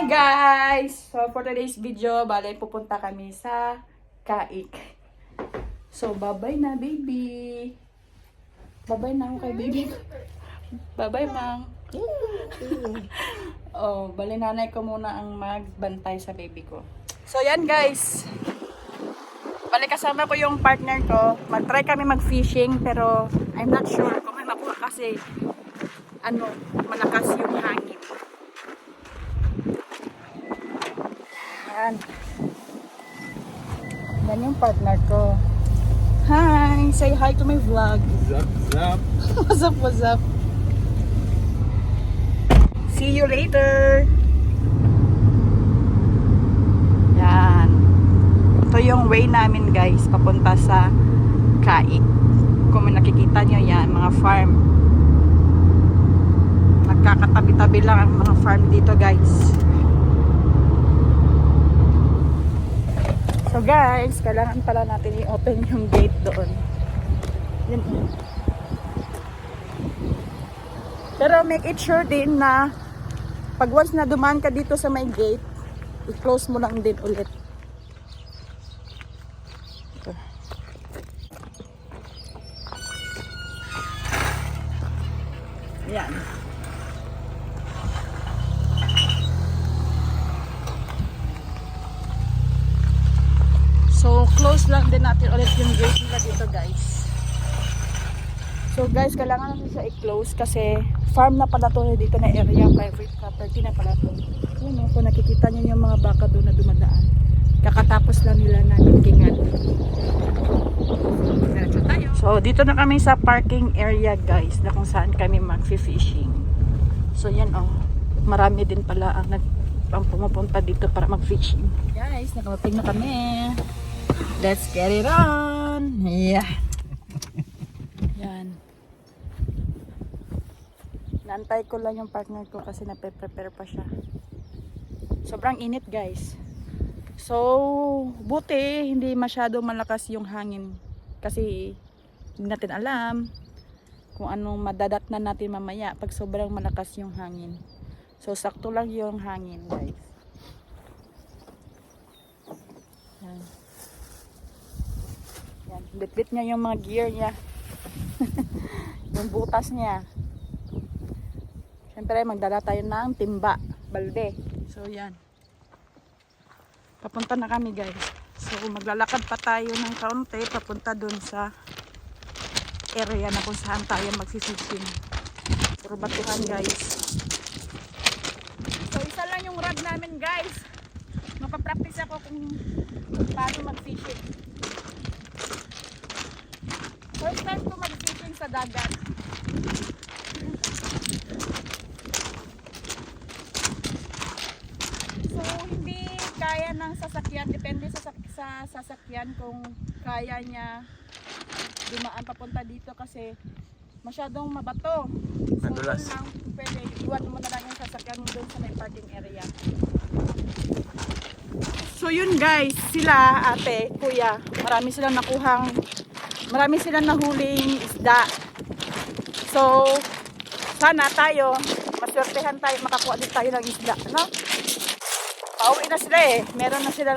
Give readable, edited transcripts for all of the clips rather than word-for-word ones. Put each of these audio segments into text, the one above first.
Hi guys! So for today's video, bale pupunta kami sa Kaik. So bye-bye na baby. Bye-bye na ako kay baby. Bye-bye mang. Oh, bale nanay ko muna ang magbantay sa baby ko. So yan guys. Bale kasama ko yung partner ko. Mag-try kami mag-fishing pero I'm not sure kung may makuha kasi malakas yung hangin. Yan. Yan yung partner ko. Hi! Say hi to my vlog. What's up? What's up? What's up? See you later! Yan. Ito yung way namin guys, papunta sa Kaik. Kung may nakikita nyo yan, mga farm. Nagkakatabi-tabi lang ang mga farm dito guys. So guys, kailangan pala natin i-open yung gate doon. Yun. Pero make it sure din na pag once na dumaan ka dito sa may gate, i-close mo lang din ulit. Ito. Yan. So, close lang din natin ulit yung gate nila dito guys. So guys, kailangan natin siya i-close kasi farm na pala to dito na area, private property na pala to. Yun o, kung nakikita nyo yung mga baka doon na dumadaan. Kakatapos lang nila na nagkingan. So, dito na kami sa parking area guys, na kung saan kami mag-fishing. So, yan o. Marami din pala ang pumupunta dito para mag-fishing. Guys, nakamating na kami. Let's get it on! Yeah! Yan. Naantay ko lang yung partner ko kasi nape-prepare pa siya. Sobrang init guys. So, buti hindi masyado malakas yung hangin. Kasi hindi natin alam kung anong madadatnan natin mamaya pag sobrang malakas yung hangin. So, sakto lang yung hangin guys. Yan. Yan. Bit-bit niya yung mga gear niya. Yung butas niya. Siyempre magdala tayo ng timba, balde. So yan. Papunta na kami guys. So maglalakad pa tayo ng kaunti papunta dun sa area na kung saan tayo mag-fishing. Puro batuhan guys. So isa lang yung rod namin guys. Mapapractice ako kung paano mag-fishing. First time ko mag-fishing sa dagat. So, hindi kaya ng sasakyan. Depende sa sasakyan kung kaya niya dumaan papunta dito kasi masyadong mabato. So, Madulas. doon lang pwede. Iwan mo na lang yung sasakyan mo doon sa may parking area. So, yun guys. Sila, ate, kuya, marami silang nahuling isda. So, sana tayo, maswertehan tayo, makakuha din tayo ng isda, no? Pauwi na sila eh.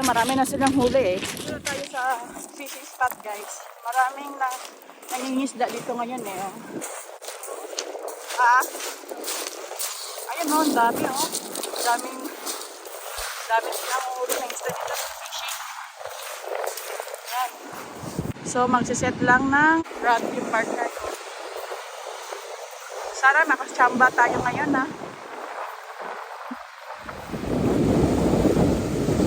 Marami na silang huli eh. Dito tayo sa fishing spot guys. Maraming nangingisda dito ngayon eh. Oh. Ayun oh, ang dami oh. Dami silang huli ng isda dito sa fishing. Yan. So, magsiset lang ng rod yung partner ko. Sana makasyamba tayo ngayon ha.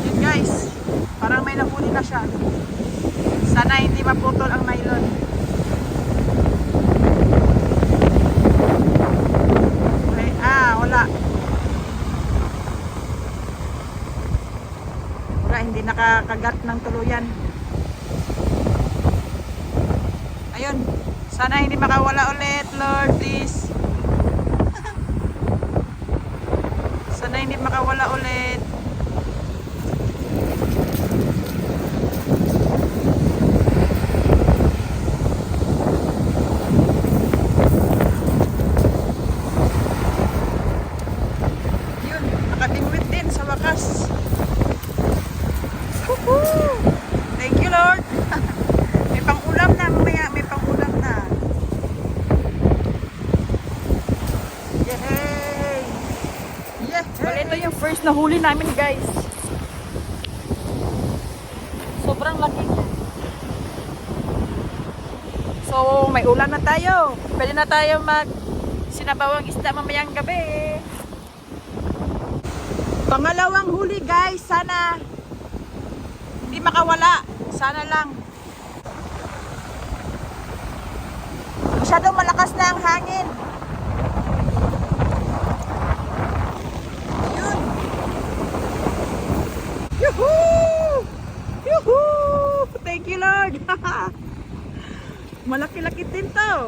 Yun guys, parang may nahuli na siya. Sana hindi maputol ang nylon. Okay, wala. Wala, hindi nakakagat ng tuluyan. Ayun, sana hindi makawala ulit, Lord, please. Sana hindi makawala ulit. Yun, nakadingwit din sa ito yung first na huli namin guys. Sobrang laki niya. So may ulan na tayo. Pwede na tayo mag sinabawang isda mamayang gabi. Pangalawang huli guys. Sana hindi makawala. Sana lang. Masyadong malakas na ang hangin. Yun. Yuhuu! Yuhuu! Thank you Lord. Malaki-laki din to.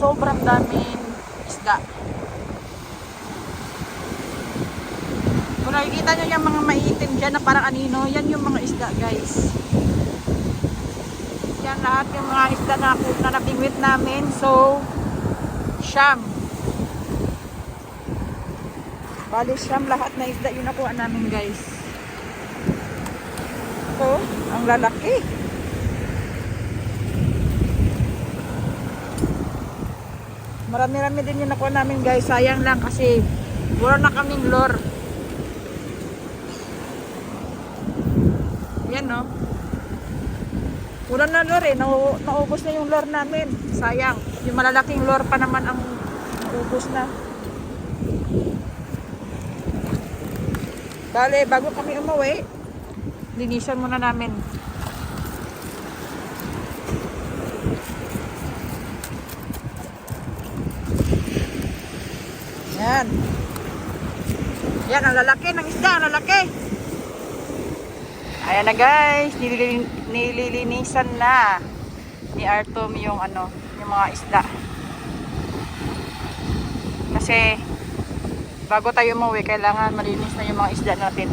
Sobrang daming isda. Kung nakikita nyo yung mga maiitim dyan na parang anino, yan yung mga isda guys. Yan lahat yung mga isda na nabingwit namin. So, siyam. Bali siyam lahat na isda yung nakuha namin guys. So, ang lalaki. Marami-rami din yung nakuha namin guys. Sayang lang kasi wala na kaming lure. Yan no. Wala na lure eh. Naubos na yung lure namin. Sayang. Yung malalaking lure pa naman ang naubos na. Bale, bago kami umuwi, linisan muna namin. Yan. Yan, ang lalaki ng isda, ang lalaki. Ayan na guys, nililinisan na ni Artom yung yung mga isda. Kasi bago tayo umuwi, kailangan malinis na yung mga isda natin.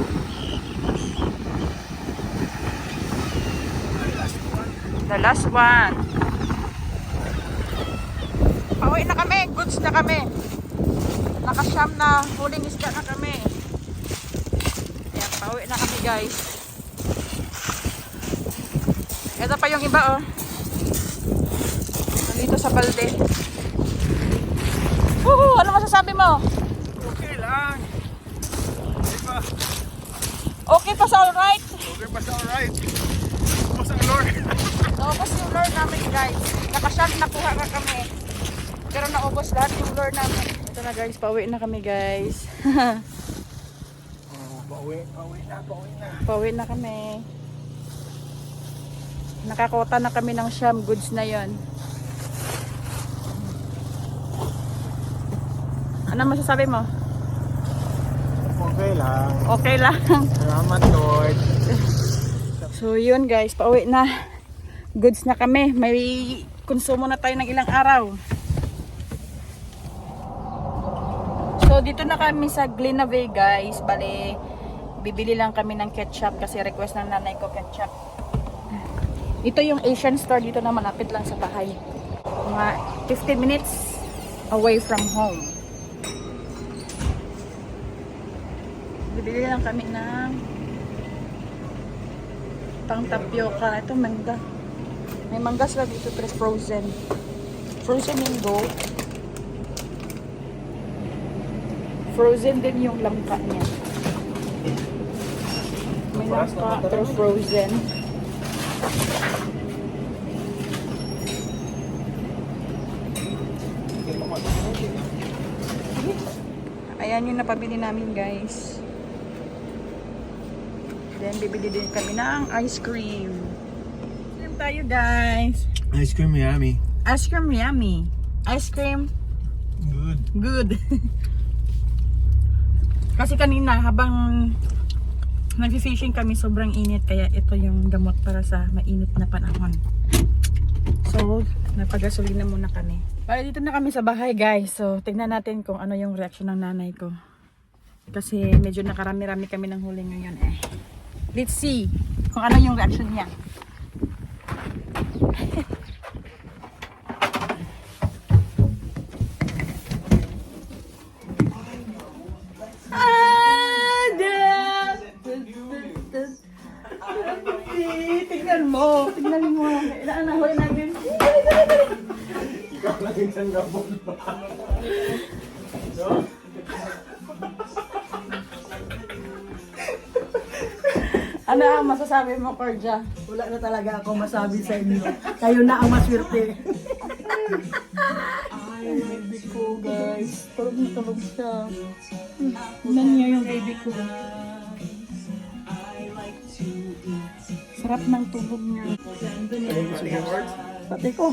The last one. Pauwi na kami, goods na kami. Nakasyam na huling isda na kami. Ayan, pauwi na kami guys. Ito pa yung iba oh. Nandito sa balde. Woohoo! Ano masasabi mo? Okay lang. Diba? Okay pa sa alright? Okay pa sa alright. Tapos ang lure. Naubos yung lure namin guys. Nakasyam nakuha na kami. Pero naubos lahat yung lure namin. Ito na guys, pauwi na kami guys. Pauwi na. Pauwi na kami. Nakakota na kami ng siyam goods na yon. Ano masasabi mo? Okay lang. Okay lang. Salamat Lord. So yun guys, pauwi na. Goods na kami. May konsumo na tayo ng ilang araw. So dito na kami sa Glenavey guys. Bale, bibili lang kami ng ketchup kasi request ng nanay ko ketchup. Ito yung Asian store dito na malapit lang sa bahay. Mga mga 15 minutes away from home. Bibili lang kami ng pang tapioca. Ito mangga. May manggas lang dito pero frozen. Frozen yung go. Frozen din yung langka niya. May langka pero frozen. Ayan yung napabili namin, guys. Then, bibili din kami ng ice cream. Ice tayo, guys. Ice cream yummy. Ice cream yummy. Ice cream Good. good. Kasi kanina, habang nag-fishing kami, sobrang init. Kaya ito yung gamot para sa mainit na panahon. So, napagasolina muna kami. Bale, dito na kami sa bahay, guys. So, tignan natin kung ano yung reaction ng nanay ko. Kasi medyo nakarami-rami kami ng huli ngayon eh. Let's see kung ano yung reaction niya. Tignan mo. Tignan mo. Ilaan na huli namin. Ikaw lang isang gabon. Ano ang masasabi mo, Cordia? Wala na talaga ako masabi sa inyo. Kayo na ang maswerte. Ay, baby ko, guys. Tulog na tulog siya. Tignan niyo yung baby ko. Sarap ng tulog niya. Pati ko.